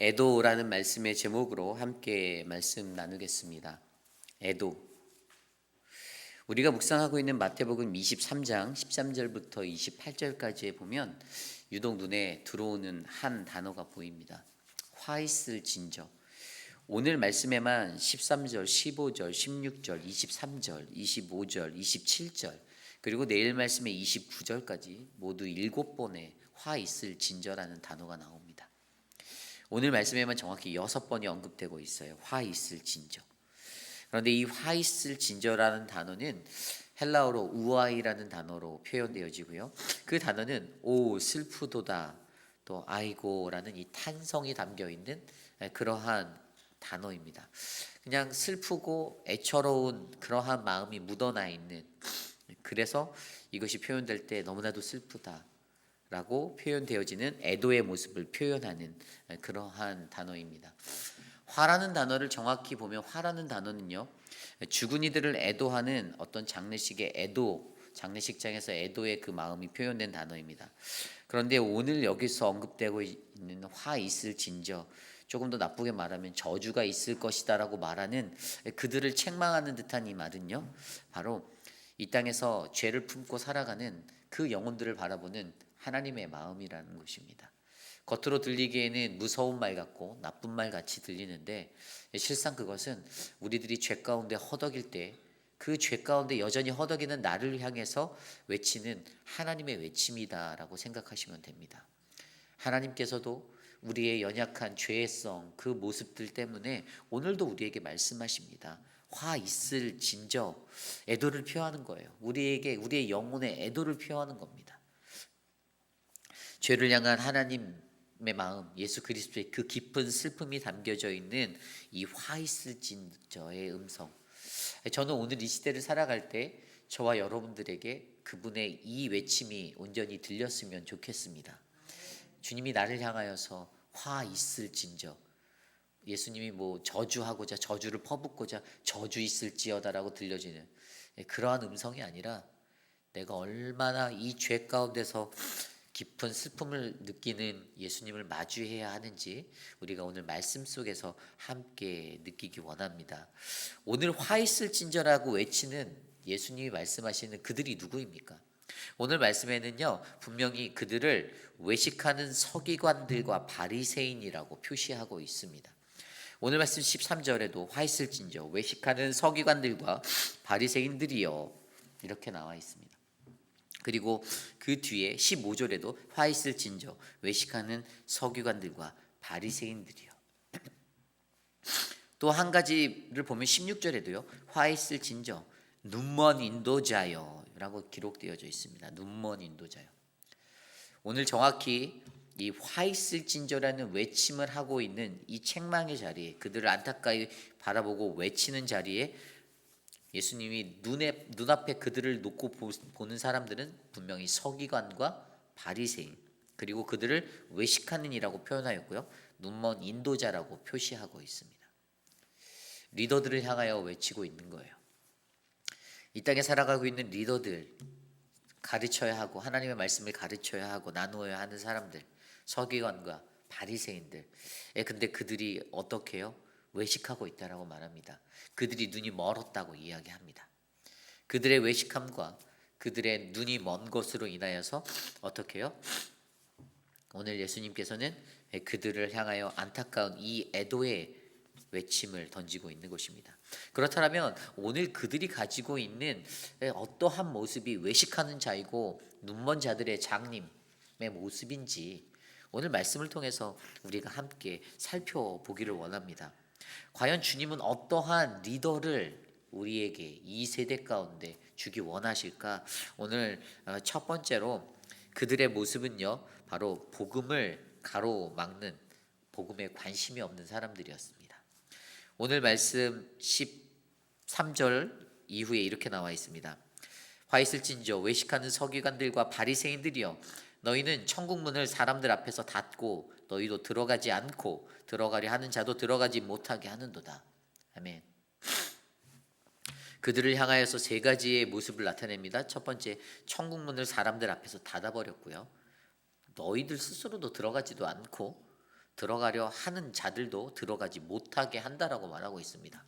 애도라는 말씀의 제목으로 함께 말씀 나누겠습니다. 애도. 우리가 묵상하고 있는 마태복음 23장 13절부터 28절까지에 보면 유독 눈에 들어오는 한 단어가 보입니다. 화 있을 진저. 오늘 말씀에만 13절, 15절, 16절, 23절, 25절, 27절 그리고 내일 말씀에 29절까지 모두 7번의 화 있을 진저라는 단어가 나옵니다. 오늘 말씀에만 정확히 6번이 언급되고 있어요. 화 있을 진저. 그런데 이 화 있을 진저라는 단어는 헬라어로 우아이라는 단어로 표현되어지고요. 그 단어는 오 슬프도다 또 아이고라는 이 탄성이 담겨 있는 그러한 단어입니다. 그냥 슬프고 애처로운 그러한 마음이 묻어나 있는, 그래서 이것이 표현될 때 너무나도 슬프다 라고 표현되어지는 애도의 모습을 표현하는 그러한 단어입니다. 화라는 단어를 정확히 보면 화라는 단어는요, 죽은 이들을 애도하는 어떤 장례식의 애도, 장례식장에서 애도의 그 마음이 표현된 단어입니다. 그런데 오늘 여기서 언급되고 있는 화 있을 진저, 조금 더 나쁘게 말하면 저주가 있을 것이다 라고 말하는, 그들을 책망하는 듯한 이 말은요, 바로 이 땅에서 죄를 품고 살아가는 그 영혼들을 바라보는 하나님의 마음이라는 것입니다. 겉으로 들리기에는 무서운 말 같고 나쁜 말 같이 들리는데, 실상 그것은 우리들이 죄 가운데 허덕일 때 그 죄 가운데 여전히 허덕이는 나를 향해서 외치는 하나님의 외침이다라고 생각하시면 됩니다. 하나님께서도 우리의 연약한 죄성 그 모습들 때문에 오늘도 우리에게 말씀하십니다. 화 있을 진저, 애도를 표하는 거예요. 우리에게 우리의 영혼의 애도를 표하는 겁니다. 죄를 향한 하나님의 마음, 예수 그리스도의 그 깊은 슬픔이 담겨져 있는 이 화 있을 진저의 음성. 저는 오늘 이 시대를 살아갈 때 저와 여러분들에게 그분의 이 외침이 온전히 들렸으면 좋겠습니다. 주님이 나를 향하여서 화 있을 진저, 예수님이 뭐 저주하고자 저주를 퍼붓고자 저주 있을지어다라고 들려지는 그러한 음성이 아니라, 내가 얼마나 이 죄 가운데서 깊은 슬픔을 느끼는 예수님을 마주해야 하는지 우리가 오늘 말씀 속에서 함께 느끼기 원합니다. 오늘 화 있을 진저라고 외치는 예수님이 말씀하시는 그들이 누구입니까? 오늘 말씀에는요, 분명히 그들을 외식하는 서기관들과 바리새인이라고 표시하고 있습니다. 오늘 말씀 13절에도 화 있을 진저 외식하는 서기관들과 바리새인들이요 이렇게 나와 있습니다. 그리고 그 뒤에 15절에도 화 있을 진저 외식하는 서기관들과 바리새인들이요. 또 한 가지를 보면 16절에도요, 화 있을 진저 눈먼 인도자요 라고 기록되어져 있습니다. 눈먼 인도자요. 오늘 정확히 이 화 있을 진저라는 외침을 하고 있는 이 책망의 자리에, 그들을 안타까이 바라보고 외치는 자리에 예수님이 눈앞에 그들을 놓고 보는 사람들은 분명히 서기관과 바리새인, 그리고 그들을 외식하는 이라고 표현하였고요, 눈먼 인도자라고 표시하고 있습니다. 리더들을 향하여 외치고 있는 거예요. 이 땅에 살아가고 있는 리더들, 가르쳐야 하고 하나님의 말씀을 가르쳐야 하고 나누어야 하는 사람들, 서기관과 바리새인들. 근데 그들이 어떻게 해요? 외식하고 있다라고 말합니다. 그들이 눈이 멀었다고 이야기합니다. 그들의 외식함과 그들의 눈이 먼 것으로 인하여서 어떻게 해요? 오늘 예수님께서는 그들을 향하여 안타까운 이 애도의 외침을 던지고 있는 것입니다. 그렇다면 오늘 그들이 가지고 있는 어떠한 모습이 외식하는 자이고 눈먼 자들의 장님의 모습인지 오늘 말씀을 통해서 우리가 함께 살펴보기를 원합니다. 과연 주님은 어떠한 리더를 우리에게 이 세대 가운데 주기 원하실까? 오늘 첫 번째로 그들의 모습은요, 바로 복음을 가로막는, 복음에 관심이 없는 사람들이었습니다. 오늘 말씀 13절 이후에 이렇게 나와 있습니다. 화 있을진저 외식하는 서기관들과 바리새인들이여, 너희는 천국 문을 사람들 앞에서 닫고 너희도 들어가지 않고 들어가려 하는 자도 들어가지 못하게 하는도다. 아멘. 그들을 향하여서 세 가지의 모습을 나타냅니다. 첫 번째, 천국 문을 사람들 앞에서 닫아버렸고요, 너희들 스스로도 들어가지도 않고 들어가려 하는 자들도 들어가지 못하게 한다라고 말하고 있습니다.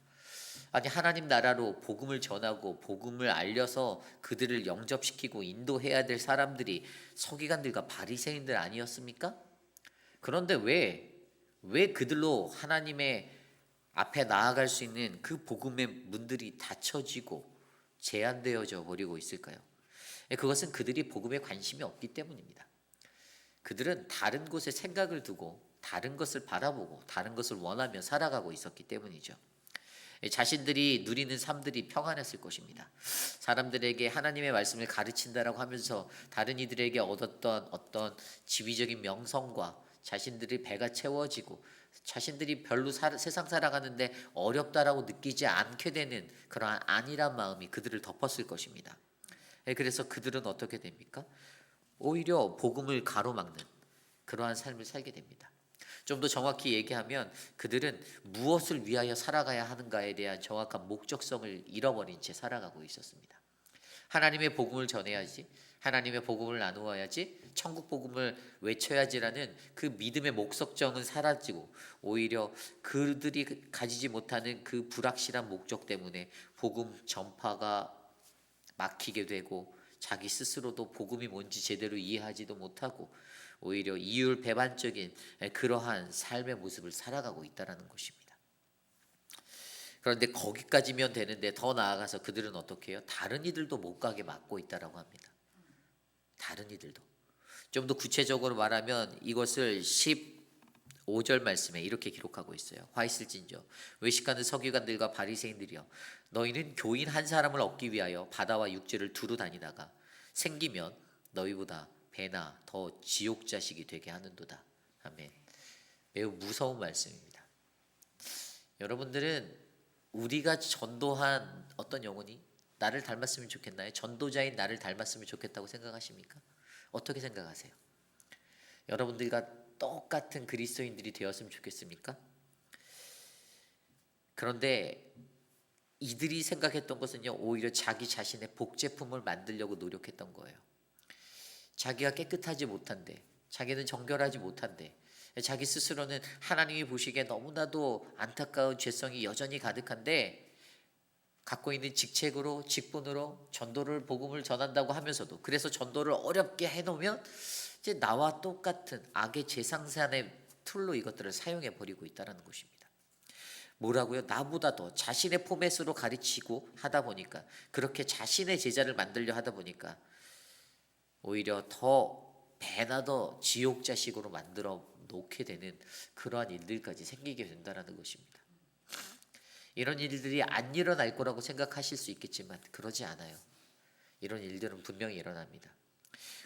아니 하나님 나라로 복음을 전하고 복음을 알려서 그들을 영접시키고 인도해야 될 사람들이 서기관들과 바리새인들 아니었습니까? 그런데 왜 그들로 하나님의 앞에 나아갈 수 있는 그 복음의 문들이 닫혀지고 제한되어져 버리고 있을까요? 그것은 그들이 복음에 관심이 없기 때문입니다. 그들은 다른 곳에 생각을 두고 다른 것을 바라보고 다른 것을 원하며 살아가고 있었기 때문이죠. 자신들이 누리는 삶들이 평안했을 것입니다. 사람들에게 하나님의 말씀을 가르친다라고 하면서 다른 이들에게 얻었던 어떤 지위적인 명성과 자신들의 배가 채워지고 자신들이 별로 세상 살아가는데 어렵다라고 느끼지 않게 되는 그러한 안일한 마음이 그들을 덮었을 것입니다. 그래서 그들은 어떻게 됩니까? 오히려 복음을 가로막는 그러한 삶을 살게 됩니다. 좀 더 정확히 얘기하면 그들은 무엇을 위하여 살아가야 하는가에 대한 정확한 목적성을 잃어버린 채 살아가고 있었습니다. 하나님의 복음을 전해야지, 하나님의 복음을 나누어야지, 천국 복음을 외쳐야지라는 그 믿음의 목적성은 사라지고 오히려 그들이 가지지 못하는 그 불확실한 목적 때문에 복음 전파가 막히게 되고 자기 스스로도 복음이 뭔지 제대로 이해하지도 못하고 오히려 이율배반적인 그러한 삶의 모습을 살아가고 있다는 것입니다. 그런데 거기까지면 되는데 더 나아가서 그들은 어떻게 해요? 다른 이들도 못 가게 막고 있다라고 합니다. 다른 이들도. 좀 더 구체적으로 말하면 이것을 15절 말씀에 이렇게 기록하고 있어요. 화 있을진저 외식하는 서기관들과 바리새인들이여 너희는 교인 한 사람을 얻기 위하여 바다와 육지를 두루 다니다가 생기면 너희보다 배나 더 지옥 자식이 되게 하는도다. 아멘. 매우 무서운 말씀입니다. 여러분들은 우리가 전도한 어떤 영혼이 나를 닮았으면 좋겠나요? 전도자인 나를 닮았으면 좋겠다고 생각하십니까? 어떻게 생각하세요? 여러분들과 똑같은 그리스도인들이 되었으면 좋겠습니까? 그런데 이들이 생각했던 것은요, 오히려 자기 자신의 복제품을 만들려고 노력했던 거예요. 자기가 깨끗하지 못한데, 자기는 정결하지 못한데, 자기 스스로는 하나님이 보시기에 너무나도 안타까운 죄성이 여전히 가득한데 갖고 있는 직책으로 직분으로 전도를 복음을 전한다고 하면서도 그래서 전도를 어렵게 해놓으면 이제 나와 똑같은 악의 재상산의 툴로 이것들을 사용해 버리고 있다는 것입니다. 뭐라고요? 나보다 더 자신의 포맷으로 가르치고 하다 보니까 그렇게 자신의 제자를 만들려 하다 보니까 오히려 더 배나 더 지옥 자식으로 만들어 놓게 되는 그러한 일들까지 생기게 된다는 것입니다. 이런 일들이 안 일어날 거라고 생각하실 수 있겠지만 그러지 않아요. 이런 일들은 분명히 일어납니다.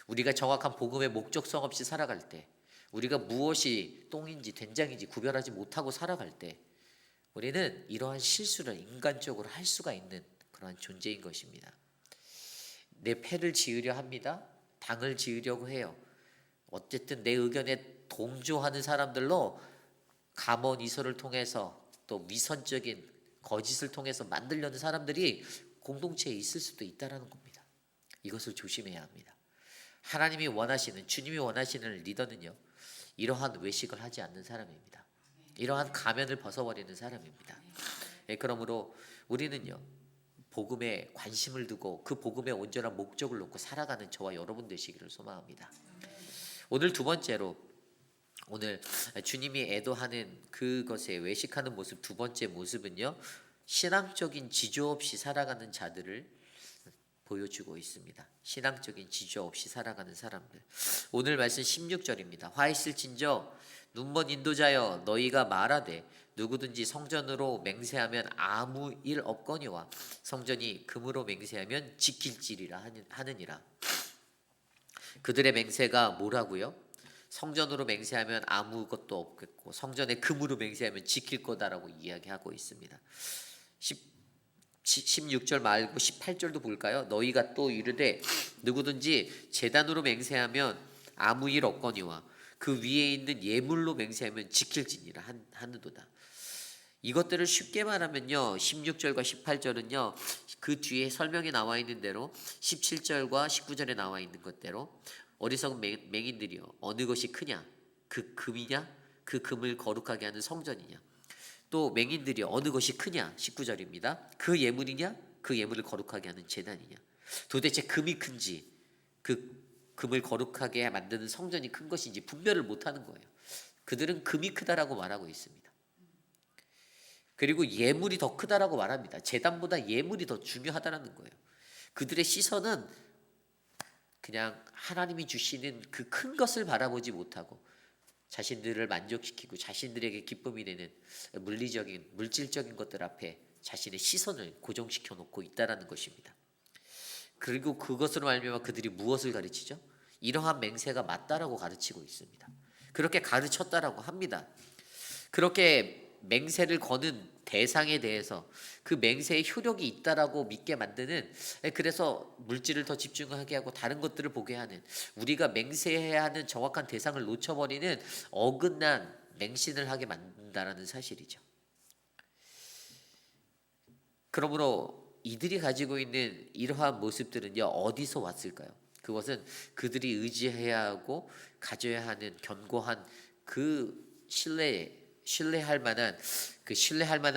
우리가 정확한 복음의 목적성 없이 살아갈 때, 우리가 무엇이 똥인지 된장인지 구별하지 못하고 살아갈 때 우리는 이러한 실수를 인간적으로 할 수가 있는 그러한 존재인 것입니다. 내 패를 지으려 합니다. 당을 지으려고 해요. 어쨌든 내 의견에 동조하는 사람들로 감언 이설을 통해서 또 위선적인 거짓을 통해서 만들려는 사람들이 공동체에 있을 수도 있다는 겁니다. 이것을 조심해야 합니다. 하나님이 원하시는, 주님이 원하시는 리더는요, 이러한 외식을 하지 않는 사람입니다. 이러한 가면을 벗어버리는 사람입니다. 그러므로 우리는요, 복음에 관심을 두고 그 복음의 온전한 목적을 놓고 살아가는 저와 여러분 되시기를 소망합니다. 오늘 두 번째로, 오늘 주님이 애도하는 그것에 외식하는 모습, 두 번째 모습은요, 신앙적인 지조 없이 살아가는 자들을 보여주고 있습니다. 신앙적인 지조 없이 살아가는 사람들. 오늘 말씀 16절입니다. 화 있을진저 눈먼 인도자여 너희가 말하되 누구든지 성전으로 맹세하면 아무 일 없거니와 성전이 금으로 맹세하면 지킬지리라 하느니라. 그들의 맹세가 뭐라고요? 성전으로 맹세하면 아무것도 없겠고 성전에 금으로 맹세하면 지킬 거다라고 이야기하고 있습니다. 16절 말고 18절도 볼까요? 너희가 또 이르되 누구든지 제단으로 맹세하면 아무 일 없거니와 그 위에 있는 예물로 맹세하면 지킬지니라 하는도다. 이것들을 쉽게 말하면요, 16절과 18절은요 그 뒤에 설명이 나와 있는 대로 17절과 19절에 나와 있는 것대로 어리석은 맹인들이여 어느 것이 크냐? 그 금이냐? 그 금을 거룩하게 하는 성전이냐? 또 맹인들이 어느 것이 크냐? 19절입니다. 그 예물이냐? 그 예물을 거룩하게 하는 제단이냐? 도대체 금이 큰지 그 금을 거룩하게 만드는 성전이 큰 것인지 분별을 못하는 거예요. 그들은 금이 크다라고 말하고 있습니다. 그리고 예물이 더 크다라고 말합니다. 제단보다 예물이 더 중요하다라는 거예요. 그들의 시선은 그냥 하나님이 주시는 그 큰 것을 바라보지 못하고 자신들을 만족시키고 자신들에게 기쁨이 되는 물리적인 물질적인 것들 앞에 자신의 시선을 고정시켜 놓고 있다라는 것입니다. 그리고 그것으로 말미암아 그들이 무엇을 가르치죠? 이러한 맹세가 맞다라고 가르치고 있습니다. 그렇게 가르쳤다라고 합니다. 그렇게 맹세를 거는 대상에 대해서 그 맹세의 효력이 있다라고 믿게 만드는, 그래서 물질을 더 집중하게 하고 다른 것들을 보게 하는, 우리가 맹세해야 하는 정확한 대상을 놓쳐버리는 어긋난 맹신을 하게 만든다라는 사실이죠. 그러므로 이들이 가지고 있는 이러한 모습들은요, 어디서 왔을까요? 그것은 그들이 의지해야 하고 가져야 하는 견고한 그 신뢰할 만한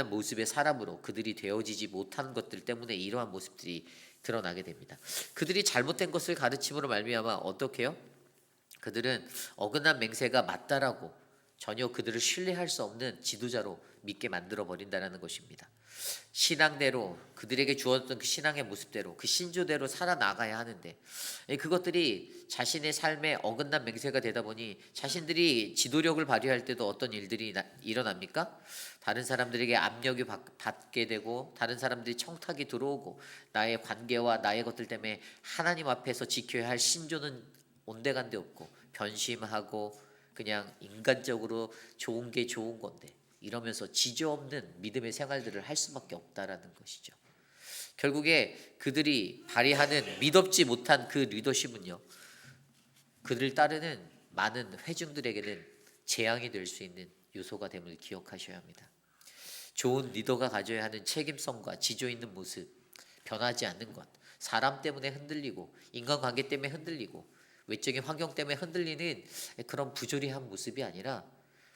모습의 사람으로 그들이 되어지지 못한 것들 때문에 이러한 모습들이 드러나게 됩니다. 그들이 잘못된 것을 가르침으로 말미암아 어떻게 해요? 그들은 어긋난 맹세가 맞다라고 전혀 그들을 신뢰할 수 없는 지도자로 믿게 만들어 버린다는 것입니다. 신앙대로 그들에게 주었던 그 신앙의 모습대로 그 신조대로 살아나가야 하는데, 그것들이 자신의 삶에 어긋난 맹세가 되다 보니 자신들이 지도력을 발휘할 때도 어떤 일들이 일어납니까? 다른 사람들에게 압력이 받게 되고 다른 사람들이 청탁이 들어오고 나의 관계와 나의 것들 때문에 하나님 앞에서 지켜야 할 신조는 온데간데 없고 변심하고 그냥 인간적으로 좋은 게 좋은 건데 이러면서 지조 없는 믿음의 생활들을 할 수밖에 없다라는 것이죠. 결국에 그들이 발휘하는 믿업지 못한 그 리더십은요, 그들을 따르는 많은 회중들에게는 재앙이 될 수 있는 요소가 됨을 기억하셔야 합니다. 좋은 리더가 가져야 하는 책임성과 지조 있는 모습, 변하지 않는 것, 사람 때문에 흔들리고 인간관계 때문에 흔들리고 외적인 환경 때문에 흔들리는 그런 부조리한 모습이 아니라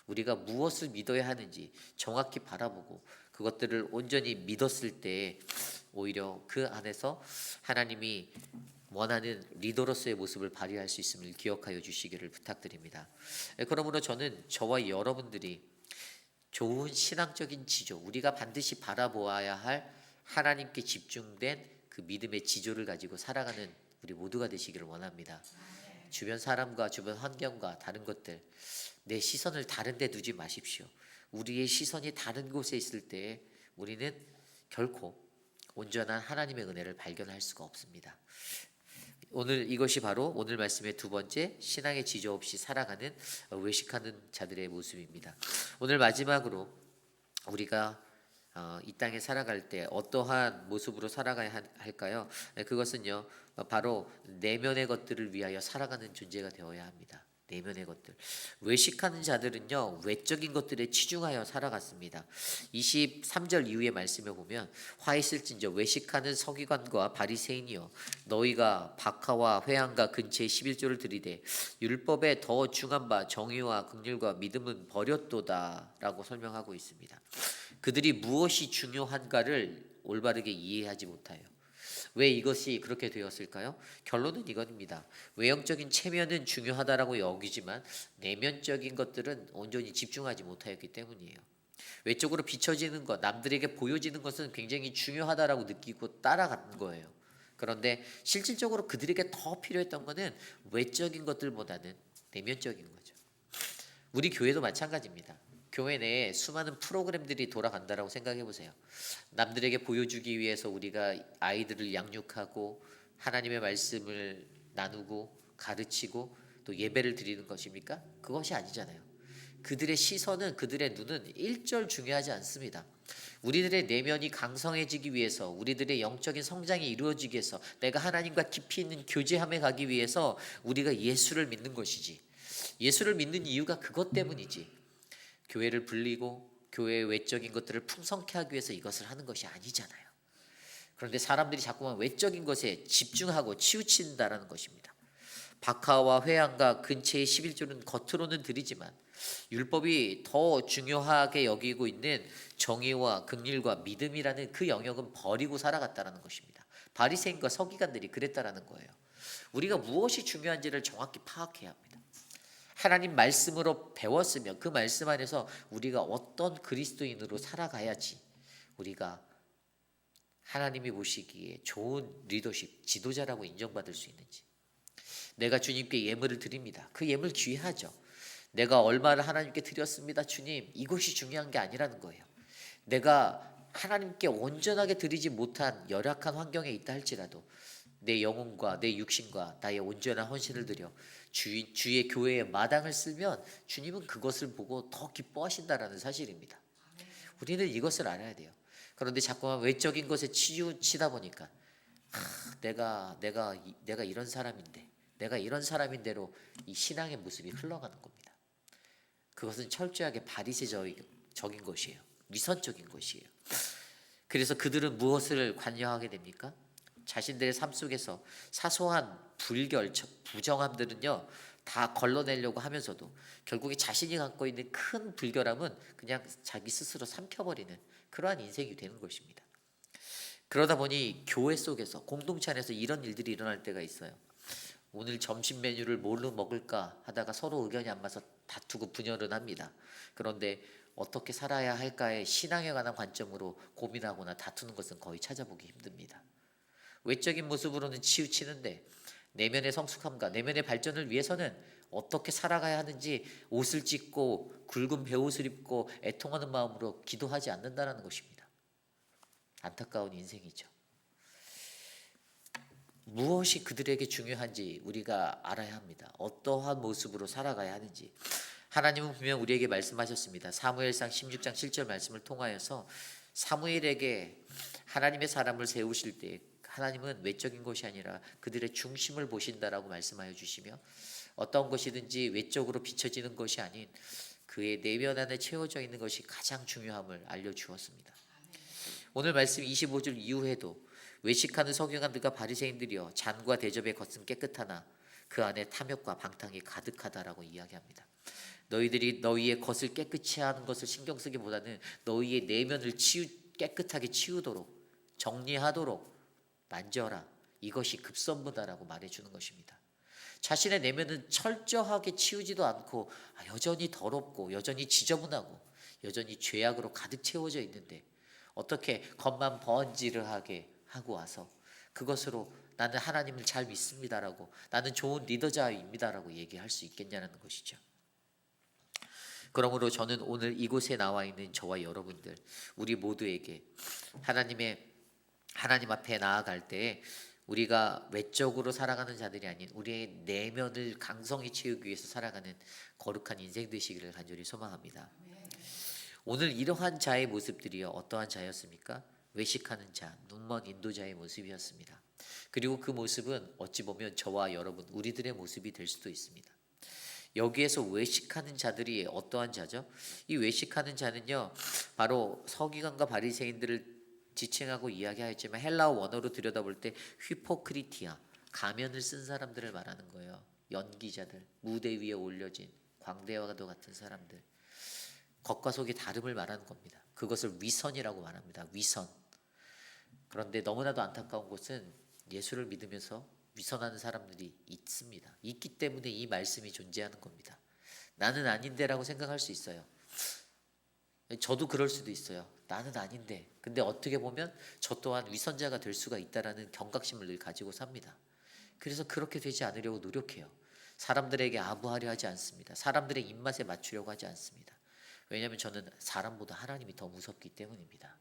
우리가 무엇을 믿어야 하는지 정확히 바라보고 그것들을 온전히 믿었을 때 오히려 그 안에서 하나님이 원하는 리더로서의 모습을 발휘할 수 있음을 기억하여 주시기를 부탁드립니다. 그러므로 저는 저와 여러분들이 좋은 신앙적인 지조, 우리가 반드시 바라보아야 할 하나님께 집중된 그 믿음의 지조를 가지고 살아가는 우리 모두가 되시기를 원합니다. 주변 사람과 주변 환경과 다른 것들, 내 시선을 다른 데 두지 마십시오. 우리의 시선이 다른 곳에 있을 때 우리는 결코 온전한 하나님의 은혜를 발견할 수가 없습니다. 오늘 이것이 바로 오늘 말씀의 두 번째, 신앙의 지조 없이 살아가는 외식하는 자들의 모습입니다. 오늘 마지막으로 우리가 이 땅에 살아갈 때 어떠한 모습으로 살아가야 할까요? 그것은요, 바로 내면의 것들을 위하여 살아가는 존재가 되어야 합니다. 내면의 것들. 외식하는 자들은요, 외적인 것들에 치중하여 살아갔습니다. 23절 이후의 말씀에 보면 화 있을진저 외식하는 서기관과 바리새인이여 너희가 박하와 회당과 근처에 11조를 들이되 율법에 더 중한 바 정의와 긍휼과 믿음은 버렸도다 라고 설명하고 있습니다. 그들이 무엇이 중요한가를 올바르게 이해하지 못하여 왜 이것이 그렇게 되었을까요? 결론은 이겁니다. 외형적인 체면은 중요하다라고 여기지만 내면적인 것들은 온전히 집중하지 못하였기 때문이에요. 외적으로 비춰지는 것, 남들에게 보여지는 것은 굉장히 중요하다라고 느끼고 따라간 거예요. 그런데 실질적으로 그들에게 더 필요했던 것은 외적인 것들보다는 내면적인 거죠. 우리 교회도 마찬가지입니다. 교회 내에 수많은 프로그램들이 돌아간다라고 생각해 보세요. 남들에게 보여주기 위해서 우리가 아이들을 양육하고 하나님의 말씀을 나누고 가르치고 또 예배를 드리는 것입니까? 그것이 아니잖아요. 그들의 시선은, 그들의 눈은 일절 중요하지 않습니다. 우리들의 내면이 강성해지기 위해서, 우리들의 영적인 성장이 이루어지기 위해서, 내가 하나님과 깊이 있는 교제함에 가기 위해서 우리가 예수를 믿는 것이지, 예수를 믿는 이유가 그것 때문이지, 교회를 불리고 교회의 외적인 것들을 풍성케 하기 위해서 이것을 하는 것이 아니잖아요. 그런데 사람들이 자꾸만 외적인 것에 집중하고 치우친다라는 것입니다. 박하와 회당과 근처의 11조는 겉으로는 드리지만 율법이 더 중요하게 여기고 있는 정의와 긍휼과 믿음이라는 그 영역은 버리고 살아갔다라는 것입니다. 바리새인과 서기관들이 그랬다라는 거예요. 우리가 무엇이 중요한지를 정확히 파악해야 합니다. 하나님 말씀으로 배웠으면 그 말씀 안에서 우리가 어떤 그리스도인으로 살아가야지 우리가 하나님이 보시기에 좋은 리더십, 지도자라고 인정받을 수 있는지. 내가 주님께 예물을 드립니다. 그 예물 귀하죠. 내가 얼마를 하나님께 드렸습니다. 주님, 이것이 중요한 게 아니라는 거예요. 내가 하나님께 온전하게 드리지 못한 열악한 환경에 있다 할지라도 내 영혼과 내 육신과 나의 온전한 헌신을 드려 주의 교회의 마당을 쓸면 주님은 그것을 보고 더 기뻐하신다라는 사실입니다. 우리는 이것을 알아야 돼요. 그런데 자꾸만 외적인 것에 치우치다 보니까 내가 이런 사람인데 내가 이런 사람인대로 이 신앙의 모습이 흘러가는 겁니다. 그것은 철저하게 바리새적인 것이에요. 위선적인 것이에요. 그래서 그들은 무엇을 관여하게 됩니까? 자신들의 삶 속에서 사소한 불결, 부정함들은요 다 걸러내려고 하면서도 결국에 자신이 갖고 있는 큰 불결함은 그냥 자기 스스로 삼켜버리는 그러한 인생이 되는 것입니다. 그러다 보니 교회 속에서 공동체 안에서 이런 일들이 일어날 때가 있어요. 오늘 점심 메뉴를 뭘로 먹을까 하다가 서로 의견이 안 맞아서 다투고 분열은 합니다. 그런데 어떻게 살아야 할까에 신앙에 관한 관점으로 고민하거나 다투는 것은 거의 찾아보기 힘듭니다. 외적인 모습으로는 치우치는데 내면의 성숙함과 내면의 발전을 위해서는 어떻게 살아가야 하는지 옷을 찢고 굵은 베옷을 입고 애통하는 마음으로 기도하지 않는다는 것입니다. 안타까운 인생이죠. 무엇이 그들에게 중요한지 우리가 알아야 합니다. 어떠한 모습으로 살아가야 하는지. 하나님은 분명 우리에게 말씀하셨습니다. 사무엘상 16장 7절 말씀을 통하여서 사무엘에게 하나님의 사람을 세우실 때 하나님은 외적인 것이 아니라 그들의 중심을 보신다라고 말씀하여 주시며 어떤 것이든지 외적으로 비춰지는 것이 아닌 그의 내면 안에 채워져 있는 것이 가장 중요함을 알려주었습니다. 오늘 말씀 25절 이후에도 외식하는 서기관들과 바리새인들이여 잔과 대접의 겉은 깨끗하나 그 안에 탐욕과 방탕이 가득하다라고 이야기합니다. 너희들이 너희의 겉을 깨끗이 하는 것을 신경 쓰기보다는 너희의 내면을 깨끗하게 치우도록 정리하도록 만져라. 이것이 급선무다라고 말해주는 것입니다. 자신의 내면은 철저하게 치우지도 않고 여전히 더럽고 여전히 지저분하고 여전히 죄악으로 가득 채워져 있는데 어떻게 겉만 번지르하게 하고 와서 그것으로 나는 하나님을 잘 믿습니다라고 나는 좋은 리더자입니다라고 얘기할 수 있겠냐는 것이죠. 그러므로 저는 오늘 이곳에 나와 있는 저와 여러분들 우리 모두에게 하나님 앞에 나아갈 때 우리가 외적으로 살아가는 자들이 아닌 우리의 내면을 강성히 채우기 위해서 살아가는 거룩한 인생 되시기를 간절히 소망합니다. 오늘 이러한 자의 모습들이요 어떠한 자였습니까? 외식하는 자, 눈먼 인도자의 모습이었습니다. 그리고 그 모습은 어찌 보면 저와 여러분 우리들의 모습이 될 수도 있습니다. 여기에서 외식하는 자들이 어떠한 자죠? 이 외식하는 자는요 바로 서기관과 바리새인들을 지칭하고 이야기하였지만 헬라어 원어로 들여다볼 때 휘포크리티아, 가면을 쓴 사람들을 말하는 거예요. 연기자들, 무대 위에 올려진 광대와도 같은 사람들, 겉과 속의 다름을 말하는 겁니다. 그것을 위선이라고 말합니다. 위선. 그런데 너무나도 안타까운 것은 예수를 믿으면서 위선하는 사람들이 있습니다. 있기 때문에 이 말씀이 존재하는 겁니다. 나는 아닌데라고 생각할 수 있어요. 저도 그럴 수도 있어요. 나는 아닌데. 근데 어떻게 보면 저 또한 위선자가 될 수가 있다라는 경각심을 늘 가지고 삽니다. 그래서 그렇게 되지 않으려고 노력해요. 사람들에게 아부하려 하지 않습니다. 사람들의 입맛에 맞추려고 하지 않습니다. 왜냐하면 저는 사람보다 하나님이 더 무섭기 때문입니다.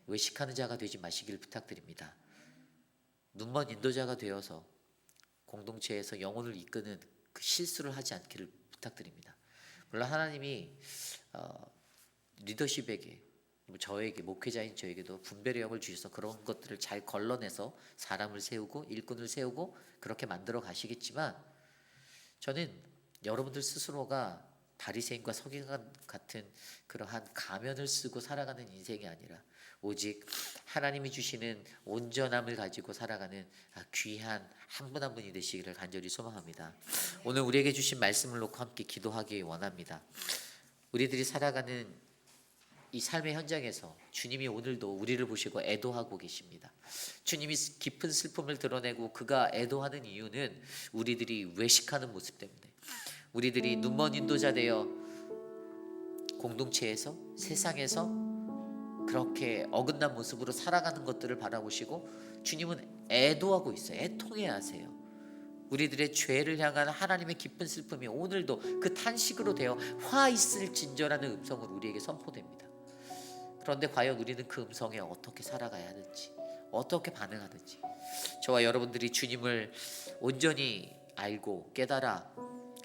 외식하는 자가 되지 마시길 부탁드립니다. 눈먼 인도자가 되어서 공동체에서 영혼을 이끄는 그 실수를 하지 않기를 부탁드립니다. 물론 하나님이 리더십에게 저에게 목회자인 저에게도 분별의 영을 주셔서 그런 것들을 잘 걸러내서 사람을 세우고 일꾼을 세우고 그렇게 만들어 가시겠지만 저는 여러분들 스스로가 바리새인과 서기관 같은 그러한 가면을 쓰고 살아가는 인생이 아니라 오직 하나님이 주시는 온전함을 가지고 살아가는 귀한 한 분 한 분이 되시기를 간절히 소망합니다. 오늘 우리에게 주신 말씀을 놓고 함께 기도하기 원합니다. 우리들이 살아가는 이 삶의 현장에서 주님이 오늘도 우리를 보시고 애도하고 계십니다. 주님이 깊은 슬픔을 드러내고 그가 애도하는 이유는 우리들이 외식하는 모습 때문에, 우리들이 눈먼 인도자 되어 공동체에서, 세상에서 그렇게 어긋난 모습으로 살아가는 것들을 바라보시고 주님은 애도하고 있어요. 애통해야 하세요. 우리들의 죄를 향한 하나님의 깊은 슬픔이 오늘도 그 탄식으로 되어 화 있을진저라는 음성을 우리에게 선포됩니다. 그런데 과연 우리는 그 음성에 어떻게 살아가야 하는지, 어떻게 반응하는지, 저와 여러분들이 주님을 온전히 알고 깨달아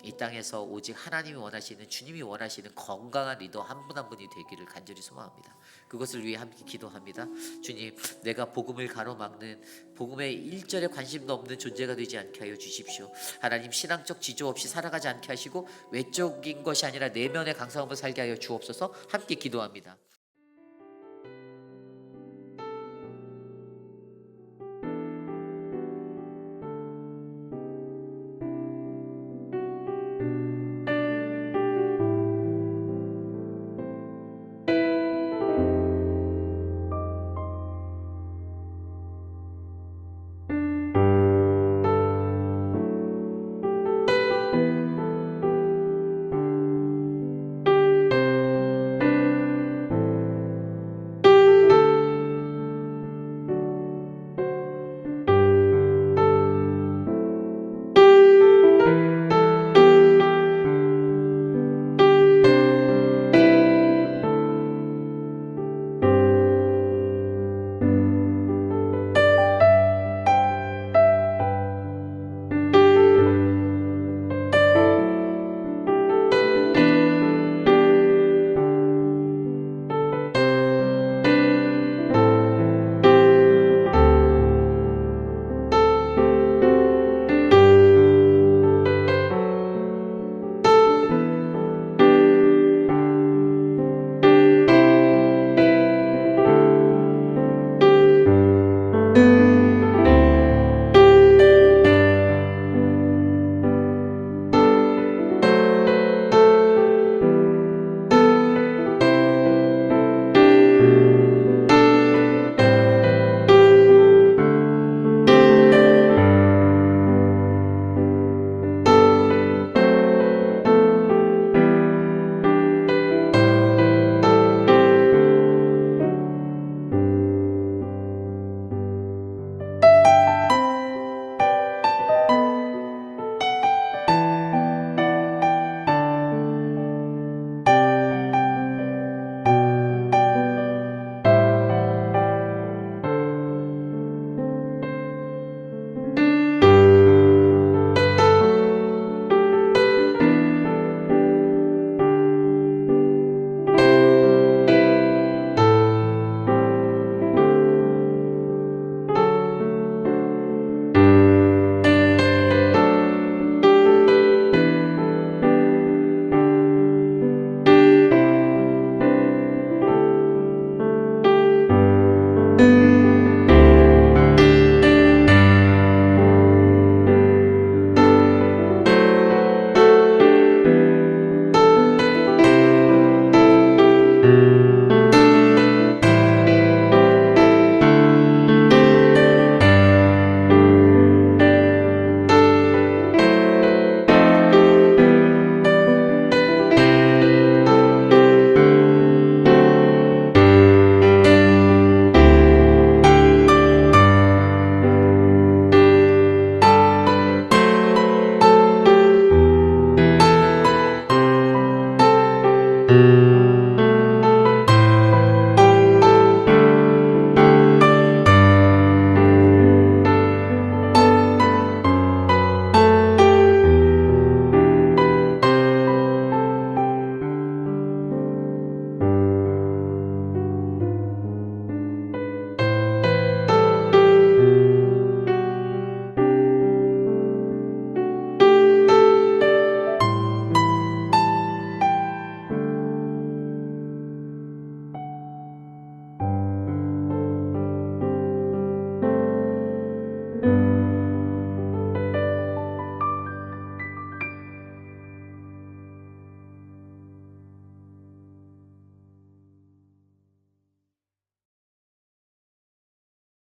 이 땅에서 오직 하나님이 원하시는, 주님이 원하시는 건강한 리더 한 분 한 분이 되기를 간절히 소망합니다. 그것을 위해 함께 기도합니다. 주님, 내가 복음을 가로막는, 복음의 1절에 관심도 없는 존재가 되지 않게 하여 주십시오. 하나님, 신앙적 지조 없이 살아가지 않게 하시고 외적인 것이 아니라 내면의 강성함을 살게 하여 주옵소서. 함께 기도합니다.